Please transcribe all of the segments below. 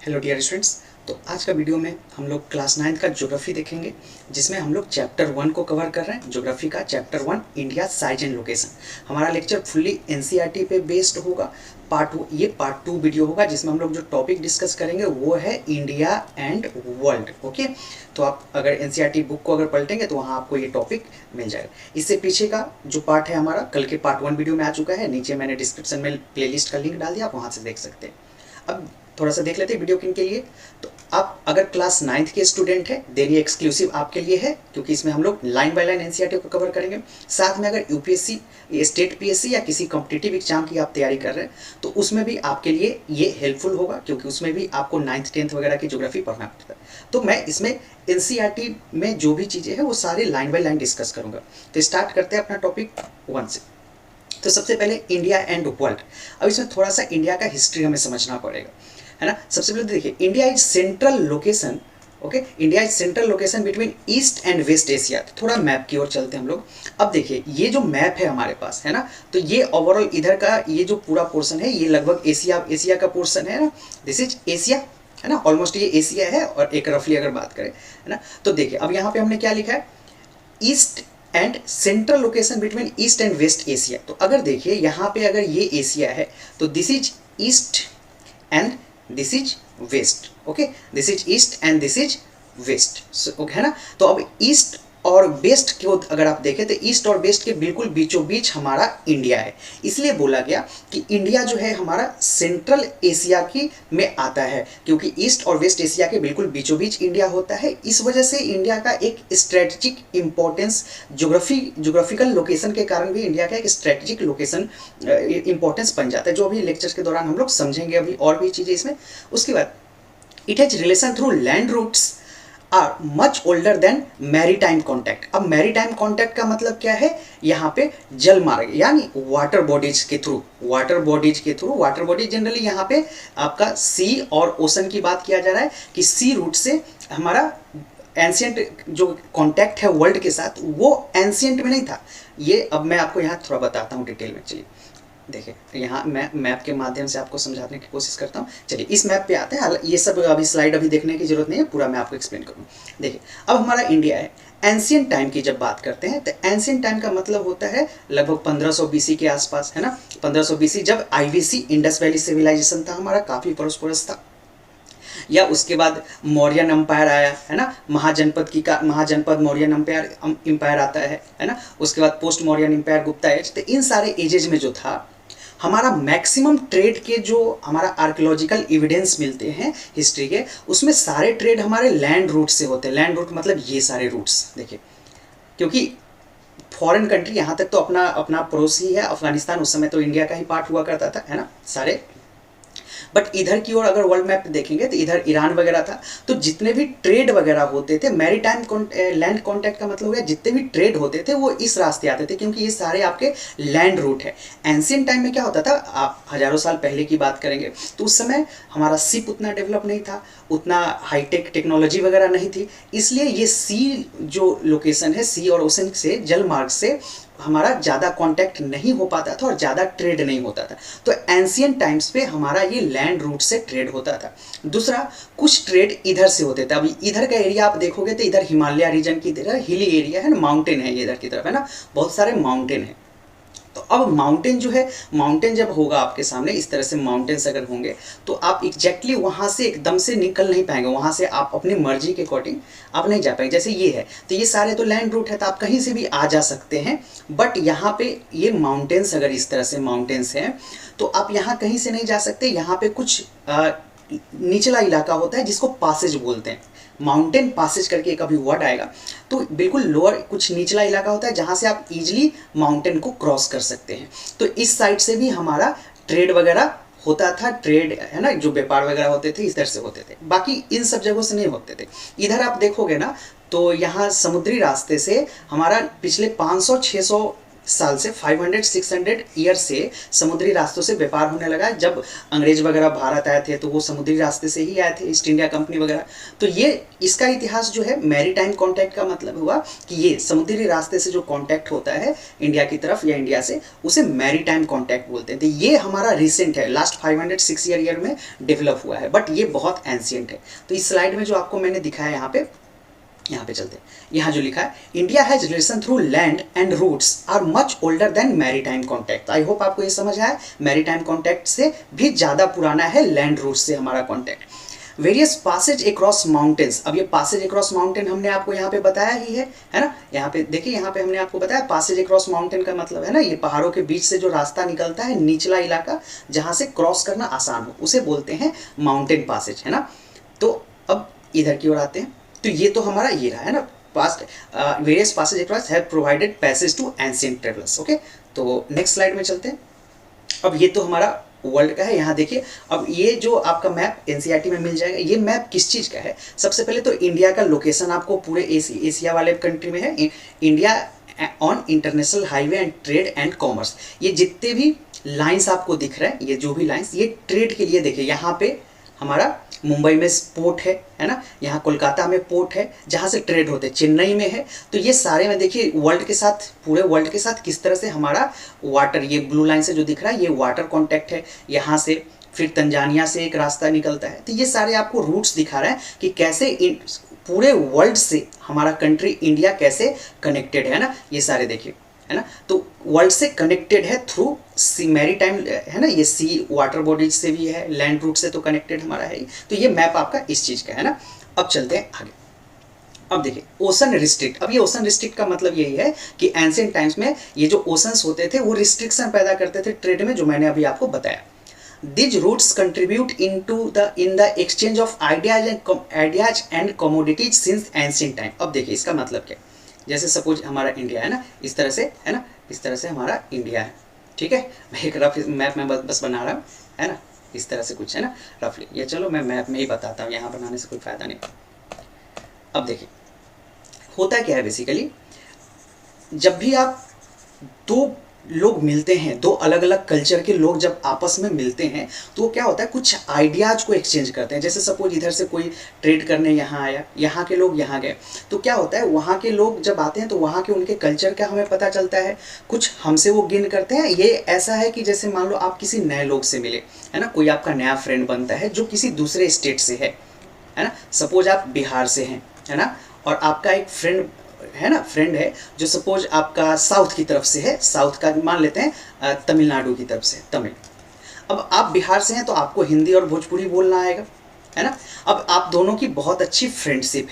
Hello dear students. तो आज का वीडियो में हम लोग क्लास 9 का ज्योग्राफी देखेंगे, जिसमें हम लोग चैप्टर 1 को कवर कर रहे हैं। ज्योग्राफी का chapter 1 India size and location. हमारा लेक्चर फुल्ली एनसीईआरटी पे बेस्ड होगा। ये पार्ट 2 वीडियो होगा, जिसमें हम लोग जो टॉपिक डिस्कस करेंगे वो है इंडिया एंड वर्ल्ड। ओके, तो आप अगर एनसीईआरटी बुक को अगर पलटेंगे तो वहाँ आपको ये टॉपिक मिल जाएगा। इससे पीछे का जो पार्ट है हमारा कल के पार्ट 1 वीडियो में आ चुका है। नीचे मैंने डिस्क्रिप्शन में प्लेलिस्ट का लिंक डाल दिया, आप वहाँ से देख सकते हैं। अब थोड़ा सा देख लेते हैं वीडियो के लिए। तो आप अगर क्लास 9th के स्टूडेंट हैं, देन ये एक्सक्लूसिव आपके लिए है, क्योंकि इसमें हम लोग लाइन बाय लाइन एनसीईआरटी को कवर करेंगे। साथ में अगर यूपीएससी, स्टेट पीएससी या किसी कॉम्पिटिटिव एग्जाम की आप तैयारी कर रहे हैं तो उसमें भी आपके लिए ये हेल्पफुल होगा, क्योंकि उसमें भी आपको 9th 10th वगैरह की ज्योग्राफी पढ़ना पड़ता है। तो मैं इसमें एनसीईआरटी में जो भी चीज़ें हैं वो सारी लाइन बाय लाइन डिस्कस करूँगा। तो स्टार्ट करते हैं अपना टॉपिक 1 से। तो सबसे पहले इंडिया एंड वर्ल्ड। अब इसमें थोड़ा सा इंडिया का हिस्ट्री हमें समझना पड़ेगा, है ना। सबसे पहले देखिए, India is central location. Okay, India is central location between east and west Asia. तो थोड़ा मैप की ओर चलते हैं हम लोग। अब देखिए, ये जो मैप है हमारे पास, है ना, तो ये ओवरऑल इधर का ये जो पूरा पोर्शन है ये लगभग एशिया का पोर्शन है ना। दिस इज एशिया, है ना। ऑलमोस्ट ये एशिया है। और एक रफली अगर बात करें, है ना, तो देखिए अब यहाँ पे हमने क्या लिखा है, east and central location between east and west Asia. तो अगर देखिए यहाँ पे अगर ये एशिया है तो this is east and this is west. Okay, this is east and this is west. Okay, है ना। तो अब ईस्ट और वेस्ट को अगर आप देखें तो ईस्ट और वेस्ट के बिल्कुल बीचों बीच हमारा इंडिया है। इसलिए बोला गया कि इंडिया जो है हमारा सेंट्रल एशिया की में आता है, क्योंकि ईस्ट और वेस्ट एशिया के बिल्कुल बीचों बीच इंडिया होता है। इस वजह से इंडिया का एक स्ट्रेटेजिक इंपॉर्टेंस, ज्योग्राफिकल लोकेशन के कारण भी इंडिया का एक स्ट्रेटेजिक लोकेशन इंपॉर्टेंस बन जाता है, जो अभी लेक्चर्स के दौरान हम लोग समझेंगे अभी और भी चीज़ें इसमें। उसके बाद it has relation through land routes are much older than maritime contact. अब मैरीटाइम कॉन्टैक्ट का मतलब क्या है, यहाँ पे जल मार्ग यानी वाटर बॉडीज के थ्रू, वाटर बॉडीज जनरली यहाँ पे आपका सी और ओशन की बात किया जा रहा है कि सी रूट से हमारा एंशियंट जो कॉन्टैक्ट है वर्ल्ड के साथ वो एंशियंट में नहीं था। ये अब मैं आपको यहाँ थोड़ा बताता हूँ डिटेल में। चलिए देखिए, यहाँ मैं मैप के माध्यम से आपको समझाने की कोशिश करता हूँ। चलिए इस मैप पे आते हैं। ये सब अभी स्लाइड अभी देखने की जरूरत नहीं है, पूरा मैं आपको एक्सप्लेन करूँ। देखिए अब हमारा इंडिया है। एंशियंट टाइम की जब बात करते हैं तो एंशियंट टाइम का मतलब होता है लगभग 1500 बीसी के आसपास, है ना। 1500 बीसी जब आईवीसी इंडस वैली सिविलाइजेशन था हमारा, काफ़ी प्रोस्परस था। या उसके बाद मौर्यन एम्पायर आया, है ना। महाजनपद मौर्यन एम्पायर आता है ना। उसके बाद post Mauryan empire, Gupta age. तो इन सारे एजेज में जो था हमारा मैक्सिमम ट्रेड के जो हमारा आर्कियोलॉजिकल एविडेंस मिलते हैं हिस्ट्री के, उसमें सारे ट्रेड हमारे लैंड रूट से होते हैं। लैंड रूट मतलब ये सारे रूट्स देखिए, क्योंकि फॉरेन कंट्री यहाँ तक तो अपना पड़ोसी है अफगानिस्तान, उस समय तो इंडिया का ही पार्ट हुआ करता था, है ना सारे। बट इधर की ओर अगर वर्ल्ड मैप देखेंगे तो इधर ईरान वगैरह था। तो जितने भी ट्रेड वगैरह होते थे, मैरीटाइम लैंड कॉन्टैक्ट का मतलब हो गया जितने भी ट्रेड होते थे वो इस रास्ते आते थे, क्योंकि ये सारे आपके लैंड रूट है। एंशियंट टाइम में क्या होता था, आप हजारों साल पहले की बात करेंगे तो उस समय हमारा शिप उतना डेवलप नहीं था, उतना हाईटेक टेक्नोलॉजी वगैरह नहीं थी। इसलिए ये सी जो लोकेशन है, सी और ओशन से, जल मार्ग से हमारा ज़्यादा कांटेक्ट नहीं हो पाता था और ज़्यादा ट्रेड नहीं होता था। तो एंशियंट टाइम्स पे हमारा ये लैंड रूट से ट्रेड होता था। दूसरा, कुछ ट्रेड इधर से होते थे। अभी इधर का एरिया आप देखोगे तो इधर हिमालय रीजन की तरह हिली एरिया है ना, माउंटेन है ये इधर की तरफ, है ना, बहुत सारे माउंटेन है। तो अब माउंटेन जो है, माउंटेन जब होगा आपके सामने इस तरह से माउंटेन्स अगर होंगे तो आप एग्जैक्टली वहाँ से एकदम से निकल नहीं पाएंगे, वहाँ से आप अपनी मर्जी के अकॉर्डिंग आप नहीं जा पाएंगे। जैसे ये है तो ये सारे तो लैंड रूट है, तो आप कहीं से भी आ जा सकते हैं। बट यहाँ पे ये माउंटेन्स अगर इस तरह से माउंटेन्स हैं तो आप यहाँ कहीं से नहीं जा सकते। यहाँ पे कुछ निचला इलाका होता है जिसको पासेज बोलते हैं, माउंटेन पासेज करके एक अभी वर्ड आएगा। तो बिल्कुल लोअर कुछ निचला इलाका होता है जहाँ से आप इजीली माउंटेन को क्रॉस कर सकते हैं। तो इस साइड से भी हमारा ट्रेड वगैरह होता था, ट्रेड है ना, जो व्यापार वगैरह होते थे इधर से होते थे, बाकी इन सब जगहों से नहीं होते थे। इधर आप देखोगे ना तो यहाँ समुद्री रास्ते से हमारा पिछले 500-600 साल से 500-600 ईयर से समुद्री रास्तों से व्यापार होने लगा। जब अंग्रेज वगैरह भारत आए थे तो वो समुद्री रास्ते से ही आए थे, ईस्ट इंडिया कंपनी वगैरह। तो ये इसका इतिहास जो है मैरीटाइम कॉन्टैक्ट का मतलब हुआ कि ये समुद्री रास्ते से जो कॉन्टैक्ट होता है इंडिया की तरफ या इंडिया से, उसे मैरीटाइम कॉन्टैक्ट बोलते हैं। तो ये हमारा रिसेंट है, लास्ट 506 ईयर में डेवलप हुआ है, बट ये बहुत एंशियंट है। तो इस स्लाइड में जो आपको मैंने दिखाया यहाँ पे चलते हैं। यहाँ जो लिखा है, India has relation through land and routes are much older than maritime contact. I hope आपको ये समझ आया, मैरीटाइम कॉन्टैक्ट से भी ज़्यादा पुराना है लैंड रूट से हमारा contact. Various passes across mountains, अब ये पासेज अक्रॉस माउंटेन हमने आपको यहाँ पे बताया ही है ना। यहाँ पे देखिए, यहाँ पे हमने आपको बताया पासेज अक्रॉस माउंटेन का मतलब है ना, ये पहाड़ों के बीच से जो रास्ता निकलता है, निचला इलाका जहाँ से क्रॉस करना आसान हो, उसे बोलते हैं माउंटेन पासेज, है ना। तो अब इधर की ओर आते हैं, तो ये तो हमारा ये रहा है ना, past various passes across have provided passage to ancient travellers. Okay, तो नेक्स्ट स्लाइड में चलते हैं। अब ये तो हमारा वर्ल्ड का है। यहाँ देखिए, अब ये जो आपका मैप एनसीईआरटी में मिल जाएगा, ये मैप किस चीज़ का है? सबसे पहले तो इंडिया का लोकेशन आपको पूरे एशिया वाले कंट्री में है, India on international highway and trade and commerce. ये जितने भी लाइन्स आपको दिख रहे हैं, ये जो भी लाइन्स, ये ट्रेड के लिए देखिए। यहाँ पे हमारा मुंबई में पोर्ट है ना, यहाँ कोलकाता में पोर्ट है जहाँ से ट्रेड होते हैं, चेन्नई में है। तो ये सारे में देखिए वर्ल्ड के साथ, पूरे वर्ल्ड के साथ किस तरह से हमारा वाटर, ये ब्लू लाइन से जो दिख रहा है ये वाटर कॉन्टैक्ट है। यहाँ से फिर तंजानिया से एक रास्ता निकलता है। तो ये सारे आपको रूट्स दिखा रहे हैं कि कैसे पूरे वर्ल्ड से हमारा कंट्री इंडिया कैसे कनेक्टेड है ना, ये सारे देखिए, है ना। तो वर्ल्ड से कनेक्टेड है थ्रू सी, मैरीटाइम है ना, ये सी वाटर बॉडीज से भी है, लैंड रूट से तो कनेक्टेड हमारा है ही। तो ये मैप आपका इस चीज़ का है ना। अब चलते हैं आगे। अब देखिए ओशन रिस्ट्रिक्ट। अब ये ओशन रिस्ट्रिक्ट का मतलब यही है कि एंशिएंट टाइम्स में ये जो ओशंस होते थे वो रिस्ट्रिक्शन पैदा करते थे ट्रेड में, जो मैंने अभी आपको बताया। These routes contribute in the exchange of ideas and commodities since ancient time। अब देखिए इसका मतलब क्या, जैसे सपोज हमारा इंडिया है ना, इस तरह से है ना, इस तरह से हमारा इंडिया है, ठीक है। मैं एक रफ मैप में बस बना रहा हूँ, है ना, इस तरह से कुछ है ना रफली। ये चलो मैं मैप में ही बताता हूँ, यहाँ बनाने से कोई फ़ायदा नहीं। अब देखिए होता क्या है बेसिकली, जब भी आप दो लोग मिलते हैं, दो अलग अलग कल्चर के लोग जब आपस में मिलते हैं तो क्या होता है, कुछ आइडियाज़ को एक्सचेंज करते हैं। जैसे सपोज इधर से कोई ट्रेड करने यहाँ आया, यहाँ के लोग यहाँ गए, तो क्या होता है, वहाँ के लोग जब आते हैं तो वहाँ के उनके कल्चर का हमें पता चलता है, कुछ हमसे वो गेन करते हैं। ये ऐसा है कि जैसे मान लो आप किसी नए लोग से मिले, है ना, कोई आपका नया फ्रेंड बनता है जो किसी दूसरे स्टेट से है ना। सपोज आप बिहार से हैं, है ना, और आपका एक फ्रेंड है जो सपोज आपका साउथ की तरफ से है, साउथ का मान लेते हैं तमिलनाडु की तरफ से, तमिल। अब आप बिहार से हैं तो आपको हिंदी और भोजपुरी बोलना आएगा, है ना। अब आप दोनों की बहुत अच्छी फ्रेंडशिप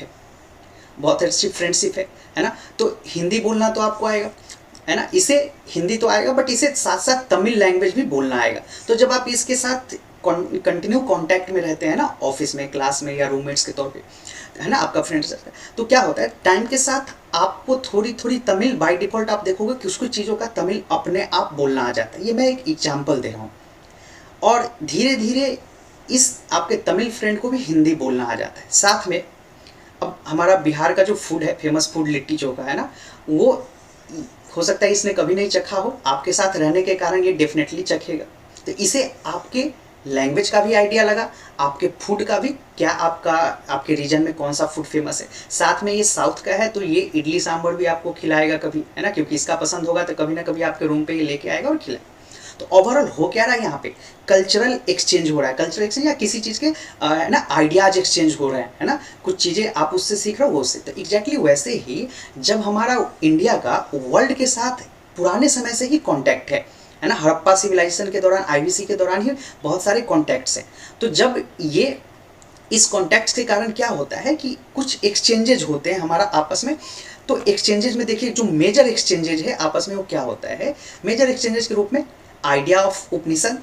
है ना, तो हिंदी बोलना तो आपको आएगा, है ना, इसे हिंदी तो आएगा बट इसे साथ साथ तमिल लैंग्वेज भी बोलना आएगा। तो जब आप इसके साथ कंटिन्यू कांटेक्ट में रहते हैं ना, ऑफिस में, क्लास में या रूममेट्स के तौर पे, है ना, आपका फ्रेंड, तो क्या होता है, टाइम के साथ आपको थोड़ी थोड़ी तमिल बाय डिफ़ॉल्ट आप देखोगे कि उसको चीज़ों का तमिल अपने आप बोलना आ जाता है। ये मैं एक एग्जाम्पल दे रहा हूँ। और धीरे धीरे इस आपके तमिल फ्रेंड को भी हिंदी बोलना आ जाता है। साथ में अब हमारा बिहार का जो फूड है, फेमस फूड लिट्टी चोखा है ना, वो हो सकता है इसने कभी नहीं चखा हो, आपके साथ रहने के कारण ये डेफिनेटली चखेगा। तो इसे आपके लैंग्वेज का भी आइडिया लगा, आपके फूड का भी, क्या आपके रीजन में कौन सा फूड फेमस है। साथ में ये साउथ का है तो ये इडली सांभर भी आपको खिलाएगा कभी, है ना, क्योंकि इसका पसंद होगा तो कभी ना कभी आपके रूम पे ये लेके आएगा और खिलाएगा। तो ओवरऑल हो क्या रहा है, यहाँ पे कल्चरल एक्सचेंज हो रहा है, कल्चरल एक्सचेंज या किसी चीज़ के है ना आइडियाज एक्सचेंज हो रहे हैं, है ना, कुछ चीज़ें आप उससे सीख रहे हो वो उससे। तो एग्जैक्टली वैसे ही जब हमारा इंडिया का वर्ल्ड के साथ पुराने समय से ही कॉन्टैक्ट है ना, हड़प्पा सिविलाइजेशन के दौरान, आईवीसी के दौरान ही बहुत सारे कॉन्टैक्ट्स हैं। तो जब ये इस कॉन्टैक्ट्स के कारण क्या होता है कि कुछ एक्सचेंजेज होते हैं हमारा आपस में। तो एक्सचेंजेज में देखिए जो मेजर एक्सचेंजेज है आपस में वो क्या होता है, मेजर एक्सचेंजेज के रूप में idea of Upanishad,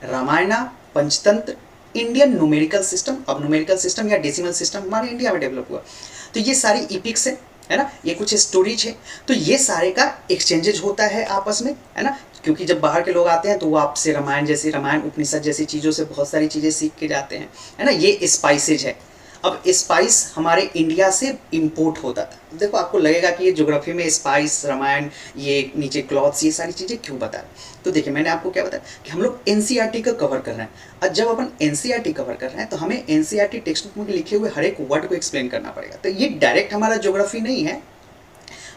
Ramayan, Panchatantra, Indian numerical system. अब न्यूमेरिकल सिस्टम या डेसिमल सिस्टम हमारे इंडिया में डेवलप हुआ, तो ये सारी इपिक्स है ना, ये कुछ स्टोरीज है। तो ये सारे का एक्सचेंजेज होता है आपस में, है ना, क्योंकि जब बाहर के लोग आते हैं तो वो आपसे रामायण उपनिषद जैसी चीज़ों से बहुत सारी चीज़ें सीख के जाते हैं, है ना, ये स्पाइसेज है। अब स्पाइस हमारे इंडिया से इंपोर्ट होता था। देखो आपको लगेगा कि ये ज्योग्राफी में स्पाइस, रामायण, ये नीचे क्लॉथ्स, ये सारी चीज़ें क्यों बता रहे। तो देखिए मैंने आपको क्या बताया कि हम लोग एनसीईआरटी का कवर कर रहे हैं। और जब अपन एनसीईआरटी कवर कर रहे हैं तो हमें एनसीईआरटी टेक्स्ट बुक में लिखे हुए हर एक वर्ड को एक्सप्लेन करना पड़ेगा। तो ये डायरेक्ट हमारा ज्योग्राफी नहीं है,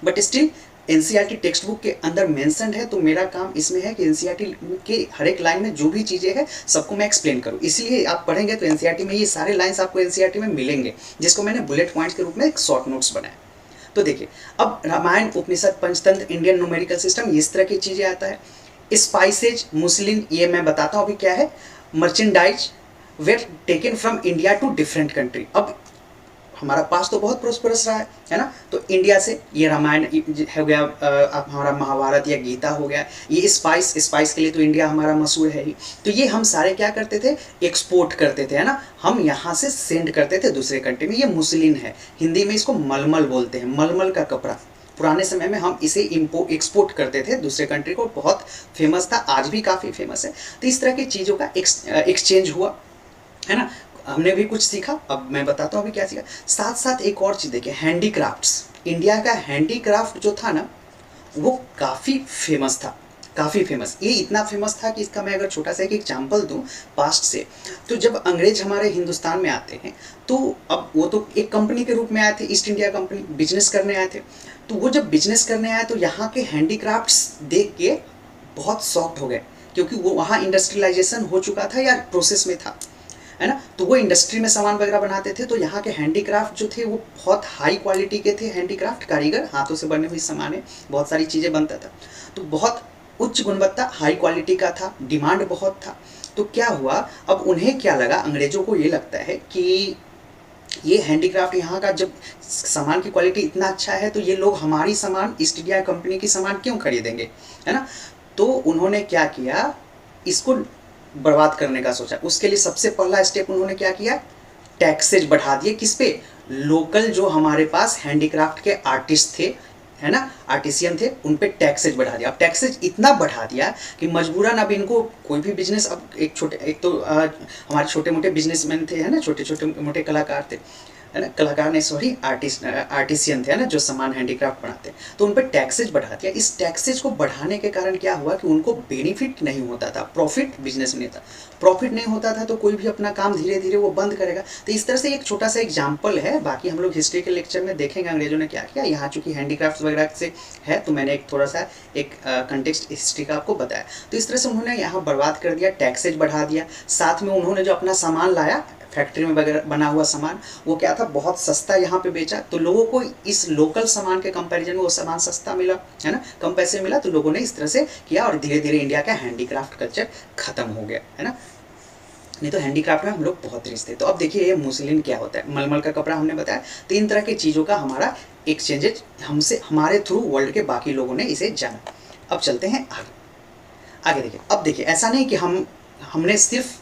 but still NCERT text book के अंदर मेंशन्ड है। तो मेरा काम इसमें है कि एनसीईआरटी के हर एक लाइन में जो भी चीज़ें हैं सबको मैं एक्सप्लेन करूँ। इसलिए आप पढ़ेंगे तो एनसीईआरटी में ये सारे लाइन्स आपको एनसीईआरटी में मिलेंगे, जिसको मैंने बुलेट पॉइंट्स के रूप में एक शॉर्ट नोट्स बनाए। तो देखिए अब रामायण, उपनिषद, पंचतंत्र, इंडियन न्यूमेरिकल सिस्टम, इस तरह की चीज़ें आता है। स्पाइसेज, मुस्लिम, ये मैं बताता हूँ अभी क्या है। Merchandise were taken from India to different country. अब हमारा पास तो बहुत प्रोस्परस रहा है ना। तो इंडिया से ये रामायण हो गया, अब हमारा महाभारत या गीता हो गया। ये स्पाइस के लिए तो इंडिया हमारा मशहूर है ही। तो ये हम सारे क्या करते थे, एक्सपोर्ट करते थे, है ना। हम यहाँ से सेंड करते थे दूसरे कंट्री में। ये मुस्लिन है, हिंदी में इसको मलमल बोलते हैं, मलमल का कपड़ा। पुराने समय में हम इसे एक्सपोर्ट करते थे दूसरे कंट्री को, बहुत फेमस था, आज भी काफ़ी फेमस है। तो इस तरह की चीज़ों का एक्सचेंज हुआ, है ना। हमने भी कुछ सीखा। अब मैं बताता हूँ अभी क्या सीखा। साथ साथ एक और चीज़ देखिए, हैंडीक्राफ्ट्स। इंडिया का हैंडीक्राफ्ट जो था ना वो काफ़ी फेमस था, काफ़ी फेमस। ये इतना फेमस था कि इसका मैं अगर छोटा सा एक एग्जाम्पल दूँ पास्ट से, तो जब अंग्रेज हमारे हिंदुस्तान में आते हैं तो अब वो तो एक कंपनी के रूप में आए थे, ईस्ट इंडिया कंपनी, बिजनेस करने आए थे। तो वो जब बिजनेस करने आए तो यहाँ के हैंडीक्राफ्ट्स देख के बहुत शॉक्ड हो गए, क्योंकि वो वहाँ इंडस्ट्रियलाइजेशन हो चुका था या प्रोसेस में था, है ना। तो वो इंडस्ट्री में सामान वगैरह बनाते थे। तो यहाँ के हैंडीक्राफ्ट जो थे वो बहुत हाई क्वालिटी के थे। हैंडीक्राफ्ट, कारीगर, हाथों से बने हुए सामान है, बहुत सारी चीज़ें बनता था। तो बहुत उच्च गुणवत्ता, हाई क्वालिटी का था, डिमांड बहुत था। तो क्या हुआ, अब उन्हें क्या लगा, अंग्रेजों को ये लगता है कि ये हैंडीक्राफ्ट यहाँ का जब सामान की क्वालिटी इतना अच्छा है तो ये लोग हमारी सामान, ईस्ट इंडिया कंपनी की सामान क्यों खरीदेंगे, है ना। तो उन्होंने क्या किया, इसको बर्बाद करने का सोचा। उसके लिए सबसे पहला स्टेप उन्होंने क्या किया, टैक्सेज बढ़ा दिए। किस पे, लोकल जो हमारे पास हैंडीक्राफ्ट के आर्टिस्ट थे, है ना, आर्टिसियन थे, उन पे टैक्सेज बढ़ा दिया। अब टैक्सेज इतना बढ़ा दिया कि मजबूरन अब इनको कोई भी बिजनेस, अब एक तो हमारे छोटे मोटे बिजनेसमैन थे, है ना, छोटे छोटे मोटे कलाकार थे, है ना, कलाकार नहीं सॉरी, आर्टिसियन थे, है ना, जो सामान हैंडीक्राफ्ट बनाते हैं। तो उन पर टैक्सेज बढ़ा दिया। इस टैक्सेज को बढ़ाने के कारण क्या हुआ कि उनको बेनिफिट नहीं होता था, प्रॉफिट बिजनेस में नहीं था। प्रॉफिट नहीं होता था तो कोई भी अपना काम धीरे धीरे वो बंद करेगा। तो इस तरह से एक छोटा सा एग्जाम्पल है, बाकी हम लोग हिस्ट्री के लेक्चर में देखेंगे अंग्रेजों ने क्या किया। यहाँ चूंकि हैंडीक्राफ्ट वगैरह से है तो मैंने एक थोड़ा सा एक कंटेक्स्ट हिस्ट्री का आपको बताया। तो इस तरह से उन्होंने यहाँ बर्बाद कर दिया, टैक्सेज बढ़ा दिया। साथ में उन्होंने जो अपना सामान लाया, फैक्ट्री में वगैरह बना हुआ सामान, वो क्या था, बहुत सस्ता यहाँ पे बेचा। तो लोगों को इस लोकल सामान के कंपैरिजन में वो सामान सस्ता मिला, है ना, कम पैसे मिला। तो लोगों ने इस तरह से किया और धीरे धीरे इंडिया का हैंडीक्राफ्ट कल्चर खत्म हो गया, है ना। नहीं तो हैंडीक्राफ्ट में हम लोग बहुत रिच थे। तो अब देखिए ये मुस्लिम क्या होता है, मलमल का कपड़ा हमने बताया। तीन तरह की चीज़ों का हमारा एक्सचेंजेज हमसे, हमारे थ्रू वर्ल्ड के बाकी लोगों ने इसे जाना। अब चलते हैं आगे। आगे देखिए, अब देखिए ऐसा नहीं कि हमने सिर्फ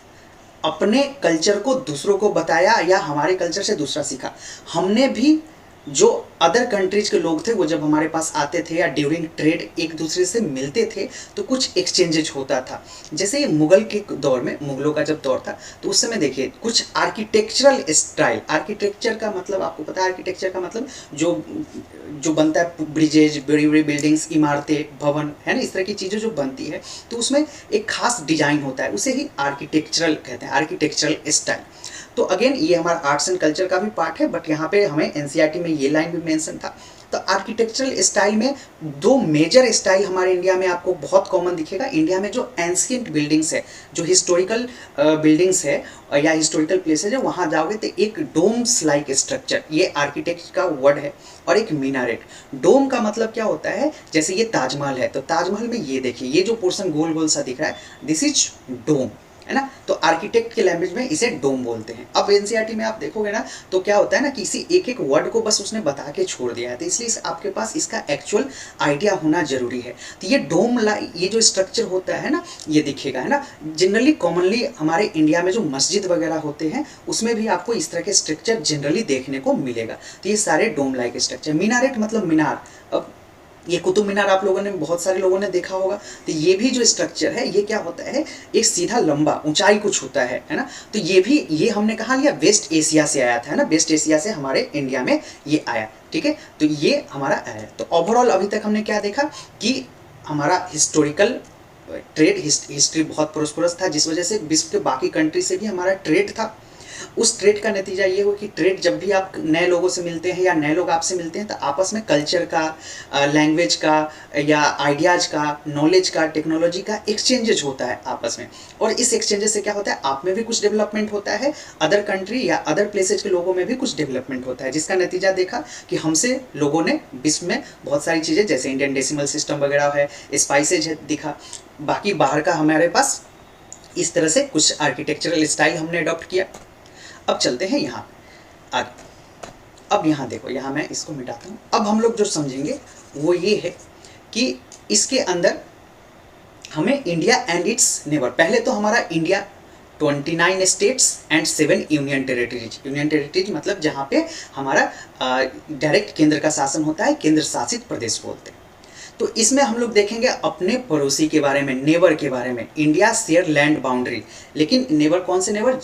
अपने कल्चर को दूसरों को बताया या हमारे कल्चर से दूसरा सीखा। हमने भी, जो अदर कंट्रीज के लोग थे वो जब हमारे पास आते थे या ड्यूरिंग ट्रेड एक दूसरे से मिलते थे तो कुछ एक्सचेंजेज होता था। जैसे ये मुगल के दौर में, मुगलों का जब दौर था तो उस समय देखिए कुछ आर्किटेक्चरल स्टाइल, आर्किटेक्चर का मतलब आपको पता है, आर्किटेक्चर का मतलब जो बनता है, ब्रिजेज, बड़ी बड़ी बिल्डिंग्स, इमारतें, भवन, है ना, इस तरह की चीज़ें जो बनती है तो उसमें एक खास डिजाइन होता है, उसे ही आर्किटेक्चरल कहते हैं, आर्किटेक्चरल स्टाइल। तो अगेन ये हमारा आर्ट्स एंड कल्चर का भी पार्ट है, बट यहाँ पे हमें एनसीईआरटी में ये लाइन भी मेंशन था। तो आर्किटेक्चरल स्टाइल में दो मेजर स्टाइल हमारे इंडिया में आपको बहुत कॉमन दिखेगा। इंडिया में जो एंशियंट बिल्डिंग्स है, जो हिस्टोरिकल बिल्डिंग्स है या हिस्टोरिकल प्लेसेज है, वहाँ जाओगे तो एक डोम्स लाइक स्ट्रक्चर, ये आर्किटेक्ट का वर्ड है, और एक मीनारेट। डोम का मतलब क्या होता है, जैसे ये ताजमहल है तो ताजमहल में ये देखिए ये जो पोर्शन गोल गोल सा दिख रहा है, दिस इज डोम, है ना। तो आर्किटेक्ट के लैंग्वेज में इसे डोम बोलते हैं। अब एनसीईआरटी में आप देखोगे ना तो क्या होता है ना, किसी एक एक वर्ड को बस उसने बता के छोड़ दिया है, तो इसलिए आपके पास इसका एक्चुअल आइडिया होना जरूरी है। तो ये डोम ये जो स्ट्रक्चर होता है ना, ये दिखेगा, है ना। जनरली कॉमनली हमारे इंडिया में जो मस्जिद वगैरह होते हैं उसमें भी आपको इस तरह के स्ट्रक्चर जनरली देखने को मिलेगा। तो ये सारे डोम लाइक स्ट्रक्चर। मीनारेट मतलब मीनार। अब ये कुतुब मीनार आप लोगों ने, बहुत सारे लोगों ने देखा होगा। तो ये भी जो स्ट्रक्चर है ये क्या होता है, एक सीधा लंबा ऊंचाई कुछ होता है ना। तो ये भी, ये हमने कहा लिया वेस्ट एशिया से आया था, है ना, वेस्ट एशिया से हमारे इंडिया में ये आया, ठीक है। तो ये हमारा आया। तो ओवरऑल अभी तक हमने क्या देखा कि हमारा हिस्टोरिकल ट्रेड हिस्ट्री बहुत प्रोस्परस था, जिस वजह से विश्व के बाकी कंट्री से भी हमारा ट्रेड था। उस ट्रेड का नतीजा ये हो कि ट्रेड जब भी आप नए लोगों से मिलते हैं या नए लोग आपसे मिलते हैं तो आपस में कल्चर का, लैंग्वेज का या आइडियाज़ का, नॉलेज का, टेक्नोलॉजी का एक्सचेंजेज होता है आपस में। और इस एक्सचेंजेस से क्या होता है, आप में भी कुछ डेवलपमेंट होता है, अदर कंट्री या अदर प्लेसेज के लोगों में भी कुछ डेवलपमेंट होता है, जिसका नतीजा देखा कि हमसे लोगों ने विश्व में बहुत सारी चीज़ें जैसे इंडियन डेसिमल सिस्टम वगैरह है, स्पाइसेज है दिखा। बाकी बाहर का हमारे पास इस तरह से कुछ आर्किटेक्चरल स्टाइल हमने अडॉप्ट किया। अब चलते हैं यहाँ आगे। अब यहाँ देखो, यहाँ मैं इसको मिटाता हूँ। अब हम लोग जो समझेंगे वो ये है कि इसके अंदर हमें इंडिया एंड इट्स नेबर, पहले तो हमारा India 29 states and 7 union territories. Union territories मतलब जहाँ पे हमारा डायरेक्ट केंद्र का शासन होता है, केंद्र शासित प्रदेश बोलते हैं। तो इसमें हम लोग देखेंगे अपने पड़ोसी के बारे में, नेबर के बारे में। इंडिया शेयर लैंड बाउंड्री, लेकिन नेबर कौन से नेबर,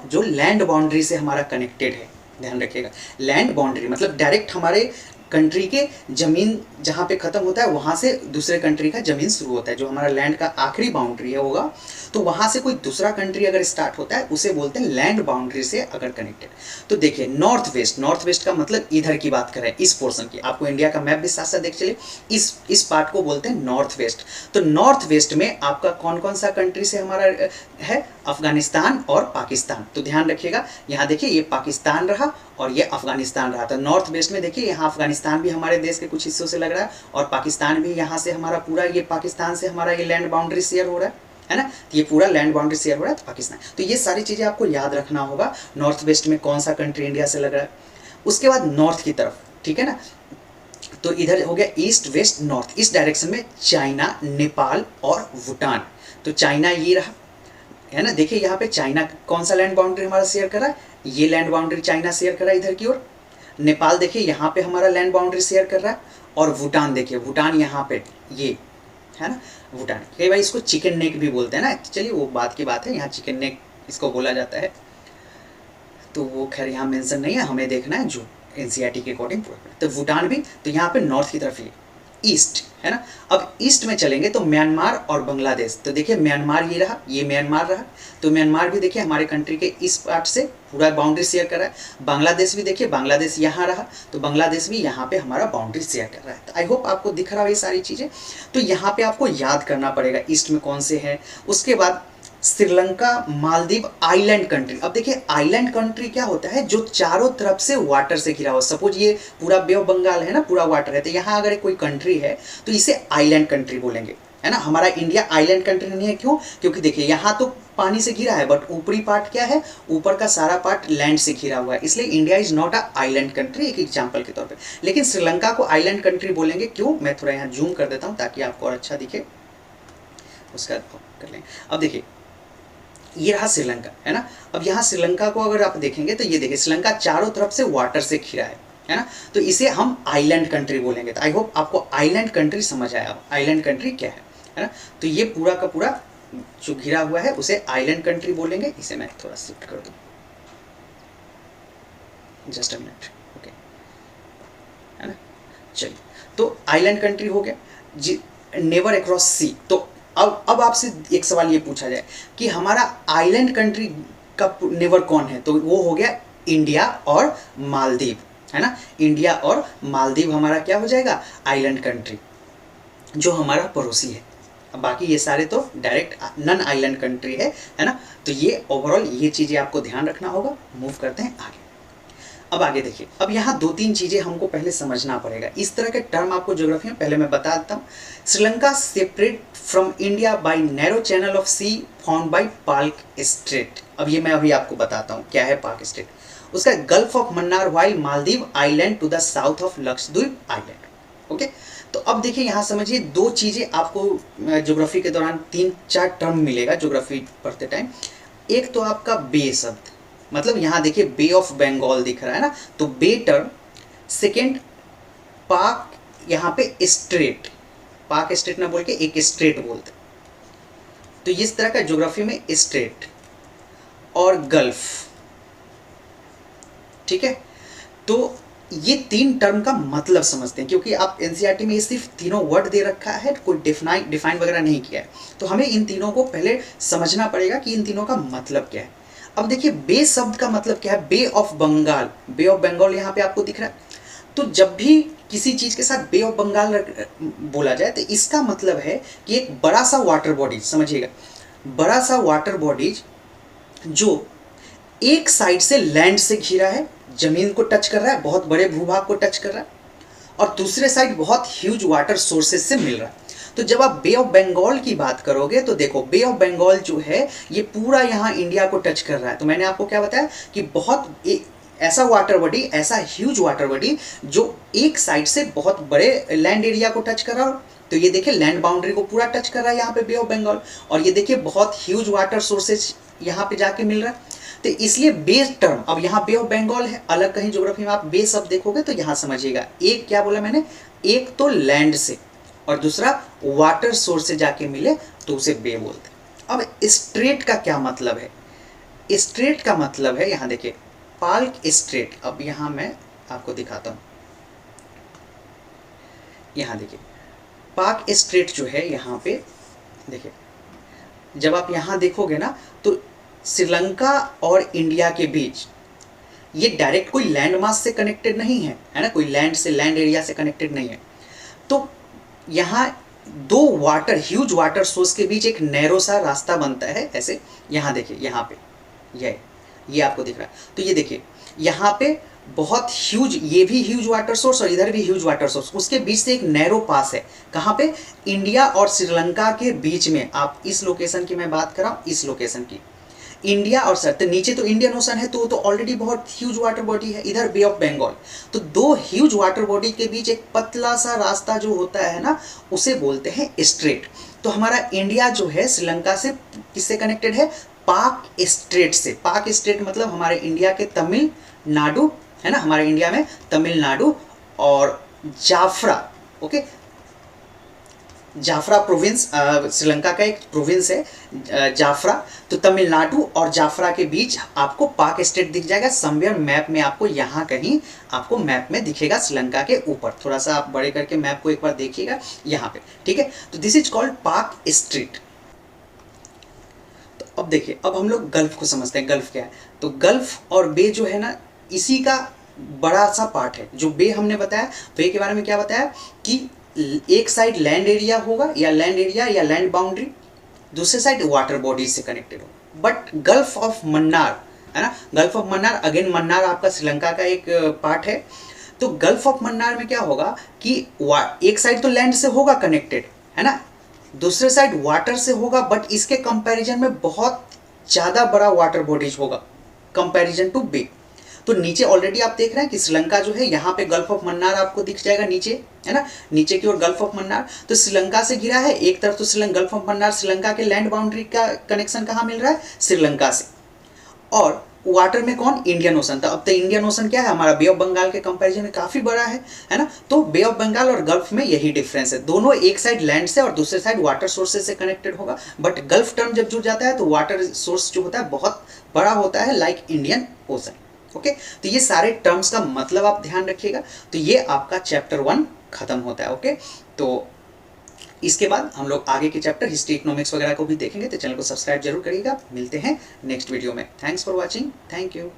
जो लैंड बाउंड्री से हमारा कनेक्टेड है, ध्यान रखिएगा। लैंड बाउंड्री मतलब डायरेक्ट हमारे कंट्री के जमीन जहाँ पे खत्म होता है वहाँ से दूसरे कंट्री का जमीन शुरू होता है। जो हमारा लैंड का आखिरी बाउंड्री है होगा, तो वहाँ से कोई दूसरा कंट्री अगर स्टार्ट होता है उसे बोलते हैं लैंड बाउंड्री से अगर कनेक्टेड। तो देखिए नॉर्थ वेस्ट, नॉर्थ वेस्ट का मतलब इधर की बात करें, इस पोर्शन की, आपको इंडिया का मैप भी साथ साथ देख चलिए, इस पार्ट को बोलते हैं नॉर्थ वेस्ट। तो नॉर्थ वेस्ट में आपका कौन कौन सा कंट्री से हमारा है, अफगानिस्तान और पाकिस्तान। तो ध्यान रखिएगा, यहाँ देखिए ये पाकिस्तान रहा और ये अफगानिस्तान रहा। तो नॉर्थ वेस्ट में देखिए यहाँ अफगानिस्तान भी हमारे देश के कुछ हिस्सों से लग रहा है और पाकिस्तान भी यहाँ से हमारा पूरा, ये पाकिस्तान से हमारा ये लैंड बाउंड्री शेयर हो रहा है ना। तो ये पूरा लैंड बाउंड्री शेयर हो रहा है पाकिस्तान। तो ये सारी चीज़ें आपको याद रखना होगा, नॉर्थ वेस्ट में कौन सा कंट्री इंडिया से लग रहा है। उसके बाद नॉर्थ की तरफ, ठीक है ना, तो इधर हो गया ईस्ट वेस्ट नॉर्थ। इस डायरेक्शन में चाइना, नेपाल और भूटान। तो चाइना ये रहा, है ना। देखिए यहाँ पे चाइना कौन सा लैंड बाउंड्री हमारा शेयर कर रहा है, ये लैंड बाउंड्री चाइना शेयर कर रहा है इधर की ओर। नेपाल देखिए यहाँ पे हमारा लैंड बाउंड्री शेयर कर रहा है और भूटान देखिए, भूटान यहाँ पे ये है ना, भूटान। कई बार इसको चिकन नेक भी बोलते हैं ना, चलिए वो बात की बात है, यहाँ चिकन नेक इसको बोला जाता है। तो वो खैर यहाँ मेंशन नहीं है, हमें देखना है जो एनसीईआरटी के अकॉर्डिंग। तो भूटान भी, तो यहाँ पे नॉर्थ की तरफ ये ईस्ट है ना। अब ईस्ट में चलेंगे तो म्यांमार और बांग्लादेश। तो देखिए म्यांमार ये रहा, ये म्यांमार रहा। तो म्यांमार भी देखिए हमारे कंट्री के इस पार्ट से पूरा बाउंड्री शेयर कर रहा है। बांग्लादेश भी देखिए, बांग्लादेश यहाँ रहा, तो बांग्लादेश भी यहाँ पे हमारा बाउंड्री शेयर कर रहा है। तो आई होप आपको दिख रहा है ये सारी चीज़ें। तो यहाँ पे आपको याद करना पड़ेगा ईस्ट में कौन से हैं। उसके बाद श्रीलंका, मालदीव, आइलैंड कंट्री। अब देखिए आइलैंड कंट्री क्या होता है, जो चारों तरफ से वाटर से घिरा हो। सपोज ये पूरा बे ऑफ बंगाल है ना, पूरा वाटर है, तो यहाँ अगर कोई कंट्री है तो इसे आइलैंड कंट्री बोलेंगे, है ना। हमारा इंडिया आइलैंड कंट्री नहीं है, क्यों, क्योंकि देखिए यहाँ तो पानी से घिरा है बट ऊपरी पार्ट क्या है, ऊपर का सारा पार्ट लैंड से घिरा हुआ है, इसलिए India is not a island country, एक एग्जाम्पल के तौर पर। लेकिन श्रीलंका को आइलैंड कंट्री बोलेंगे, क्यों, मैं थोड़ा यहाँ जूम कर देता हूँ ताकि आपको और अच्छा दिखे, उसका कर लें। अब देखिए ये रहा श्रीलंका, है ना। अब यहाँ श्रीलंका को अगर आप देखेंगे तो ये देखिए श्रीलंका चारों तरफ से वाटर से घिरा है ना। तो इसे हम आइलैंड कंट्री बोलेंगे। तो आई होप आपको आइलैंड कंट्री समझ आया। अब आइलैंड कंट्री क्या है ना। तो ये पूरा का पूरा जो घिरा हुआ है उसे आइलैंड कंट्री बोलेंगे। इसे मैं थोड़ा शिफ्ट कर दूँ, जस्ट अ मिनट, ओके, है ना। चलिए, तो आइलैंड कंट्री हो गया जी, नेवर अक्रॉस सी। तो अब आपसे एक सवाल ये पूछा जाए कि हमारा आइलैंड कंट्री का नेबर कौन है, तो वो हो गया इंडिया और मालदीव, है ना। इंडिया और मालदीव हमारा क्या हो जाएगा, आइलैंड कंट्री, जो हमारा पड़ोसी है। अब बाकी ये सारे तो डायरेक्ट नन आइलैंड कंट्री है ना। तो ये ओवरऑल ये चीज़ें आपको ध्यान रखना होगा। मूव करते हैं आगे। अब आगे देखिए, अब यहाँ दो तीन चीज़ें हमको पहले समझना पड़ेगा। इस तरह के टर्म आपको ज्योग्राफी में पहले मैं बता देता हूँ। Sri Lanka separate from India by narrow channel of sea found by Palk Strait. अब ये मैं अभी आपको बताता हूँ क्या है पार्क स्ट्रेट। उसका gulf of Mannar, while Maldive island to the south of Lakshadweep island. Okay, तो अब देखिए यहाँ समझिए दो चीज़ें आपको ज्योग्राफी के दौरान 3-4 टर्म मिलेगा ज्योग्राफी पढ़ते टाइम। एक तो आपका बे शब्द, मतलब यहाँ देखिए बे ऑफ बंगाल दिख रहा है ना, तो बे टर्म। सेकेंड पाक यहाँ पे स्ट्रेट, पाक स्ट्रेट ना बोल के एक स्ट्रेट बोलते। तो इस तरह का ज्योग्राफी में स्ट्रेट और गल्फ, ठीक है। तो ये तीन टर्म का मतलब समझते हैं, क्योंकि आप एनसीईआरटी में ये सिर्फ तीनों वर्ड दे रखा है, कोई डिफाइन वगैरह नहीं किया है। तो हमें इन तीनों को पहले समझना पड़ेगा कि इन तीनों का मतलब क्या है। अब देखिए बे शब्द का मतलब क्या है, Bay of Bengal, Bay of Bengal यहाँ पे आपको दिख रहा है। तो जब भी किसी चीज के साथ बे ऑफ बंगाल बोला जाए तो इसका मतलब है कि एक बड़ा सा वाटर बॉडी, समझिएगा, बड़ा सा वाटर बॉडीज जो एक साइड से लैंड से घिरा है, जमीन को टच कर रहा है, बहुत बड़े भूभाग को टच कर रहा है, और दूसरे साइड बहुत ह्यूज वाटर सोर्सेज से मिल रहा है। तो जब आप बे ऑफ बंगाल की बात करोगे तो देखो बे ऑफ बंगाल जो है ये पूरा यहाँ इंडिया को टच कर रहा है। तो मैंने आपको क्या बताया कि बहुत ऐसा वाटर बॉडी, ऐसा ह्यूज वाटर बॉडी जो एक साइड से बहुत बड़े लैंड एरिया को टच कर रहा है। तो ये देखिए लैंड बाउंड्री को पूरा टच कर रहा है यहाँ पे बे ऑफ बंगाल, और ये देखिए बहुत ह्यूज वाटर सोर्सेज यहाँ पे जाके मिल रहा है। तो इसलिए बे टर्म, अब यहाँ बे ऑफ बंगाल है, अलग कहीं ज्योग्राफी में आप बे शब्द देखोगे तो यहाँ समझिएगा, एक क्या बोला मैंने, एक तो लैंड से और दूसरा वाटर सोर्स से जाके मिले तो उसे बे बोलते हैं। अब स्ट्रेट का क्या मतलब है, स्ट्रेट का मतलब है, यहाँ देखिए पाक स्ट्रेट। अब यहाँ मैं आपको दिखाता हूँ, यहाँ देखिए पाक स्ट्रेट जो है यहाँ पे देखिए, जब आप यहाँ देखोगे ना तो श्रीलंका और इंडिया के बीच ये डायरेक्ट कोई लैंड मास से कनेक्टेड नहीं है, है ना, कोई लैंड से, लैंड एरिया से कनेक्टेड नहीं है। तो यहाँ दो वाटर, ह्यूज वाटर सोर्स के बीच एक नैरो सा रास्ता बनता है ऐसे। यहाँ देखिए, यहाँ पे ये आपको दिख रहा है। तो ये देखिए यहाँ पे बहुत ह्यूज, ये भी ह्यूज वाटर सोर्स और इधर भी ह्यूज वाटर सोर्स, उसके बीच से एक नैरो पास है। कहाँ पे, इंडिया और श्रीलंका के बीच में। आप इस लोकेशन की मैं बात कर रहा हूँ, इस लोकेशन की, इंडिया और सर, तो नीचे तो इंडियन ओशन है, तो ऑलरेडी बहुत ह्यूज वाटर बॉडी है, इधर बे ऑफ बंगाल। तो दो ह्यूज वाटर बॉडी के बीच एक पतला सा रास्ता जो होता है ना, उसे बोलते हैं स्ट्रेट। तो हमारा इंडिया जो है श्रीलंका से किससे कनेक्टेड है, पाक स्ट्रेट से। पाक स्ट्रेट मतलब हमारे इंडिया के तमिलनाडु, है ना, हमारे इंडिया में तमिलनाडु और Jofra, okay, Jofra province Sri Lanka का एक प्रोविंस है जाफरा। तो तमिलनाडु और जाफरा के बीच आपको पाक स्टेट दिख जाएगा समवेयर, मैप में आपको यहाँ कहीं आपको मैप में दिखेगा श्रीलंका के ऊपर। थोड़ा सा आप बड़े करके मैप को एक बार देखिएगा यहाँ पे, ठीक है। तो दिस इज कॉल्ड पाक स्ट्रेट। तो अब देखिए, अब हम लोग गल्फ को समझते हैं, गल्फ क्या है। तो गल्फ और बे जो है ना, इसी का बड़ा सा पार्ट है। जो बे हमने बताया, बे के बारे में क्या बताया कि एक साइड लैंड एरिया होगा या लैंड एरिया या लैंड बाउंड्री, दूसरे साइड वाटर बॉडीज से कनेक्टेड होगा। बट गल्फ ऑफ मन्नार, है ना, gulf of Mannar, again Mannar आपका श्रीलंका का एक पार्ट है। तो गल्फ ऑफ मन्नार में क्या होगा कि एक साइड तो लैंड से होगा कनेक्टेड, है ना, दूसरे साइड वाटर से होगा, बट इसके कंपैरिजन में बहुत ज़्यादा बड़ा वाटर बॉडीज होगा कंपैरिजन टू बे। तो नीचे ऑलरेडी आप देख रहे हैं कि श्रीलंका जो है, यहाँ पे गल्फ ऑफ मन्नार आपको दिख जाएगा नीचे, है ना, नीचे की ओर गल्फ ऑफ मन्नार। तो श्रीलंका से घिरा है एक तरफ, तो श्रीलंका गल्फ ऑफ मन्नार, श्रीलंका के लैंड बाउंड्री का कनेक्शन कहाँ मिल रहा है, श्रीलंका से। और वाटर में कौन, इंडियन ओशन। तो अब तो इंडियन ओशन क्या है हमारा, बे ऑफ बंगाल के कंपैरिजन में काफी बड़ा है ना। तो बे ऑफ बंगाल और गल्फ में यही डिफरेंस है, दोनों एक साइड लैंड से और दूसरे साइड वाटर सोर्सेज से कनेक्टेड होगा। बट गल्फ टर्म जब जुड़ जाता है तो वाटर सोर्स जो होता है बहुत बड़ा होता है, लाइक इंडियन ओशन, ओके। तो ये सारे टर्म्स का मतलब आप ध्यान रखिएगा। तो ये आपका चैप्टर 1 खत्म होता है, ओके। तो इसके बाद हम लोग आगे के चैप्टर हिस्ट्री, इकोनॉमिक्स वगैरह को भी देखेंगे। तो चैनल को सब्सक्राइब जरूर करिएगा। मिलते हैं नेक्स्ट वीडियो में। Thanks for watching, thank you.